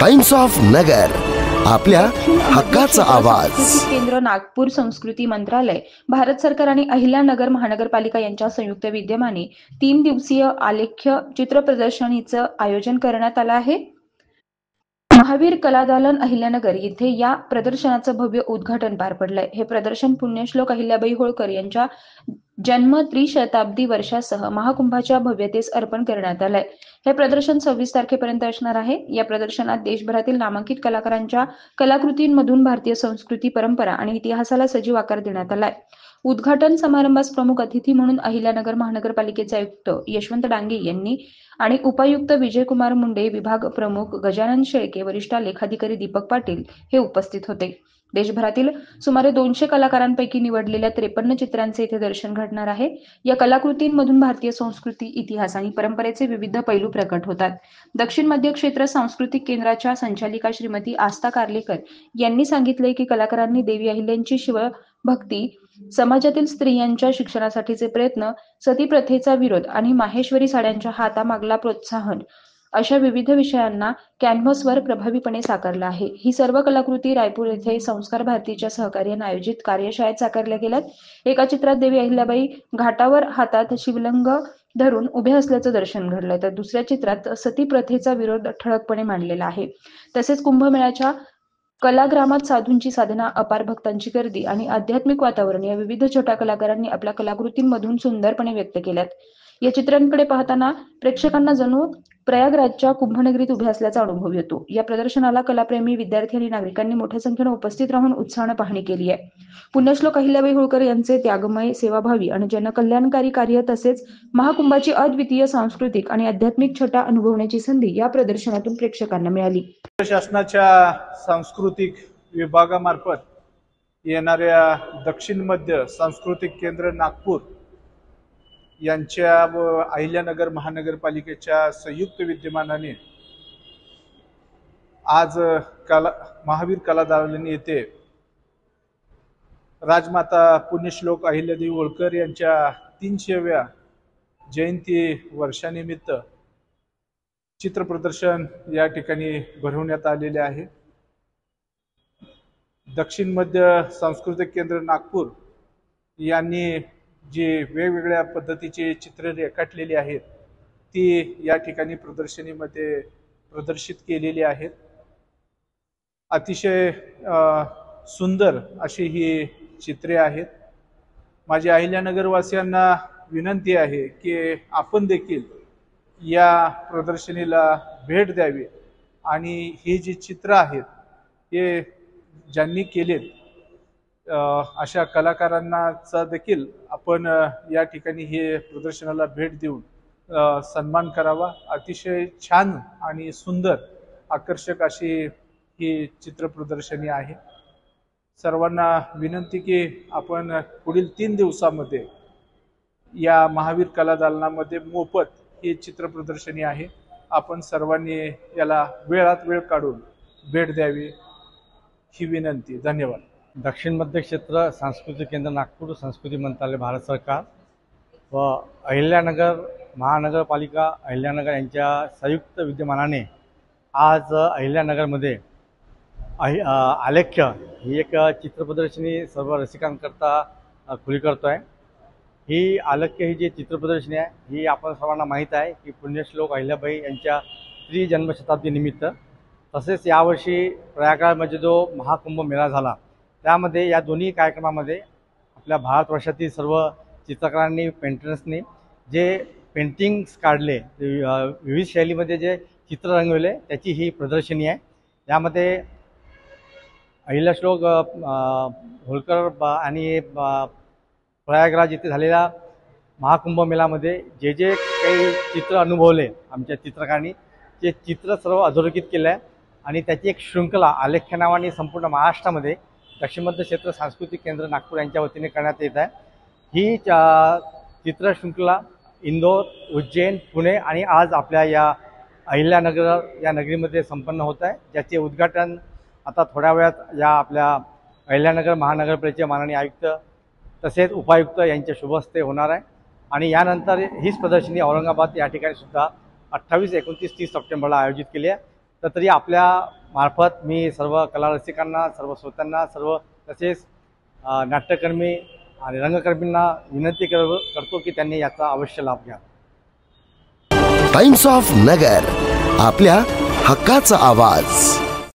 Times of नगर, आपल्या हक्काचा आवाज। केंद्र नागपूर संस्कृती मंत्रालय, भारत सरकार आणि अहिल्यानगर महानगरपालिका यांच्या संयुक्त विद्यमाने 3 दिवसीय आलेख्य चित्र प्रदर्शनीचं आयोजन करण्यात आलं आहे। महावीर कलादालन अहिल्यानगर येथे या प्रदर्शनाचं भव्य उद्घाटन पार पडलंय। हे प्रदर्शन पुण्यश्लोक अहिल्याबाई होळकर यांच्या जन्म त्रिशताब्दी वर्षासह महाकुंभाच्या भव्यतेस अर्पण करण्यात आलंय। हे प्रदर्शन 26 तारखेपर्यंत असणार आहे। या प्रदर्शनात देशभरातील नामांकित कलाकारांच्या कलाकृतींमधून भारतीय संस्कृती, परंपरा आणि इतिहासाला सजीव आकार देण्यात आलाय। उद्घाटन समारंभास प्रमुख अतिथी म्हणून अहिल्यानगर महानगरपालिकेचे आयुक्त यशवंत डांगे यांनी आणि उपायुक्त विजयकुमार मुंडे, विभाग प्रमुख गजानन शेळके, वरिष्ठ लेखाधिकारी दीपक पाटील हे उपस्थित होते। देशभरातील सुमारे 200 कलाकारांपैकी निवडलेल्या 53 चित्रांचे इथे दर्शन घडणार आहे। या कलाकृतींमधून भारतीय संस्कृती, इतिहास आणि परंपरेचे विविध पैलू प्रकट होतात। दक्षिण मध्य क्षेत्र सांस्कृतिक केंद्राच्या संचालिका श्रीमती आस्था कार्लेकर यांनी सांगितले की कलाकारांनी देवी अहिल्याची शिवभक्ती, समाजातील स्त्रियांच्या शिक्षणासाठीचे प्रयत्न, सती प्रथेचा विरोध आणि माहेश्वरी साड्यांच्या हातामागला प्रोत्साहन अशा विविध विषयांना कॅनव्हासवर प्रभावीपणे साकारला आहे। ही सर्व कलाकृती रायपूर येथे संस्कार भारतीच्या सहकार्याने आयोजित कार्यशाळेत साकारल्या गेल्यात। एका चित्रात देवी अहिल्याबाई घाटावर हातात शिवलिंग धरून उभे असल्याचं दर्शन घडलंय, तर दुसऱ्या चित्रात सती प्रथेचा विरोध ठळकपणे मांडलेला आहे। तसेच कुंभमेळ्याच्या कलाग्रामात साधूंची साधना, अपार भक्तांची गर्दी आणि आध्यात्मिक वातावरण या विविध छोट्या कलाकारांनी आपल्या कलाकृतींमधून सुंदरपणे व्यक्त केल्यात। या चित्रांकडे पाहताना प्रेक्षकांना जणू प्रयागराजच्या कुंभनगरीत उभे असल्याचा अनुभव येतो। या प्रदर्शनाला कलाप्रेमी, विद्यार्थी आणि नागरिकांनी मोठ्या संख्येने उपस्थित राहून उत्साहाने पाहणी केली आहे। पुण्यश्लोक अहिल्याबाई होळकर यांचे त्यागमय, सेवाभावी आणि जनकल्याणकारी कार्य तसेच महाकुंभाची अद्वितीय सांस्कृतिक आणि आध्यात्मिक छटा अनुभवण्याची संधी या प्रदर्शनातून प्रेक्षकांना मिळाली। शासनाच्या सांस्कृतिक विभागामार्फत येणाऱ्या दक्षिण मध्य सांस्कृतिक केंद्र नागपूर यांच्या व अहिल्यानगर महानगरपालिकेच्या संयुक्त विद्यमानाने आज महावीर कलादालन येथे राजमाता पुण्यश्लोक अहिल्यादेवी होळकर यांच्या 300व्या जयंती वर्षानिमित्त चित्र प्रदर्शन या ठिकाणी भरवण्यात आलेले आहे। दक्षिण मध्य सांस्कृतिक केंद्र नागपूर यांनी जी वेगवेगळ्या पद्धतीची चित्रे रेखाटलेली आहेत ती या ठिकाणी प्रदर्शनीमध्ये प्रदर्शित केलेली आहेत। अतिशय सुंदर अशी ही चित्रे आहेत। माझी अहिल्यानगर वासियांना विनंती आहे की आपण देखील या प्रदर्शनीला भेट द्यावी आणि ही जी चित्र आहेत हे ज्यांनी केलेत अशा कलाकारांचा देखील आपण या ठिकाणी हे प्रदर्शनाला भेट देऊन सन्मान करावा। अतिशय छान आणि सुंदर आकर्षक अशी ही चित्र प्रदर्शनी आहे। सर्वांना विनंती की आपण पुढील 3 दिवसामध्ये या महावीर कलादालनामध्ये मोफत ही चित्र प्रदर्शनी आहे, आपण सर्वांनी याला वेळात वेळ काढून भेट द्यावी ही विनंती। धन्यवाद। दक्षिण मध्य क्षेत्र सांस्कृतिक केंद्र नागपूर संस्कृती मंत्रालय, भारत सरकार व अहिल्यानगर महानगरपालिका अहिल्यानगर यांच्या संयुक्त विद्यमानाने आज अहिल्यानगरमध्ये आलेख्य ही एक चित्र प्रदर्शनी सर्व रसिकांकरता खुली करतो आहे। ही आलेख्य ही जी चित्र प्रदर्शनी आहे ही आपण सर्वांना माहीत आहे की पुण्यश्लोक अहिल्याबाई यांच्या त्रिजन्मशताब्दी निमित्त, तसेच यावर्षी प्रयागराजमध्ये जो महाकुंभ मेळा झाला त्यामध्ये या दोन्ही कार्यक्रमामध्ये आपल्या भारतवर्षातील सर्व चित्रकारांनी, पेंटर्सनी जे पेंटिंग्स काढले, विविध शैलीमध्ये जे चित्र रंगवले त्याची ही प्रदर्शनी आहे। यामध्ये अहिल्याश्लोक होळकर आणि प्रयागराज येथे झालेल्या महाकुंभ मेळामध्ये जे जे काही चित्र अनुभवले आमच्या चित्रकारांनी, ते चित्र सर्व अधोरेखित केलं आहे आणि त्याची एक शृंखला आलेख्य नावाने संपूर्ण महाराष्ट्रामध्ये दक्षिण मध्य क्षेत्र सांस्कृतिक केंद्र नागपूर यांच्या वतीने करण्यात येत आहे। ही चित्र शृंखला इंदोर, उज्जैन, पुणे आणि आज आपल्या या अहिल्यानगर या नगरीमध्ये संपन्न होत आहे, ज्याचे उद्घाटन आता थोड्या वेळात या आपल्या अहिल्यानगर महानगरपालिकेचे माननीय आयुक्त तसेच उपायुक्त यांच्या शुभ हस्ते होणार आहे। आणि यानंतर हीच प्रदर्शनी औरंगाबाद या ठिकाणी सुद्धा 28, 29, 30 सप्टेंबरला आयोजित केली आहे। तर तरी आपल्या मार्फत मी सर्व कला रसिकांना, सर्व श्रोत्यांना, सर्व तसेच नाट्यकर्मी आणि रंगकर्मींना विनंती करतो की त्यांनी याचा अवश्य लाभ घ्या. टाइम्स ऑफ नगर, आपल्या हक्काचा आवाज.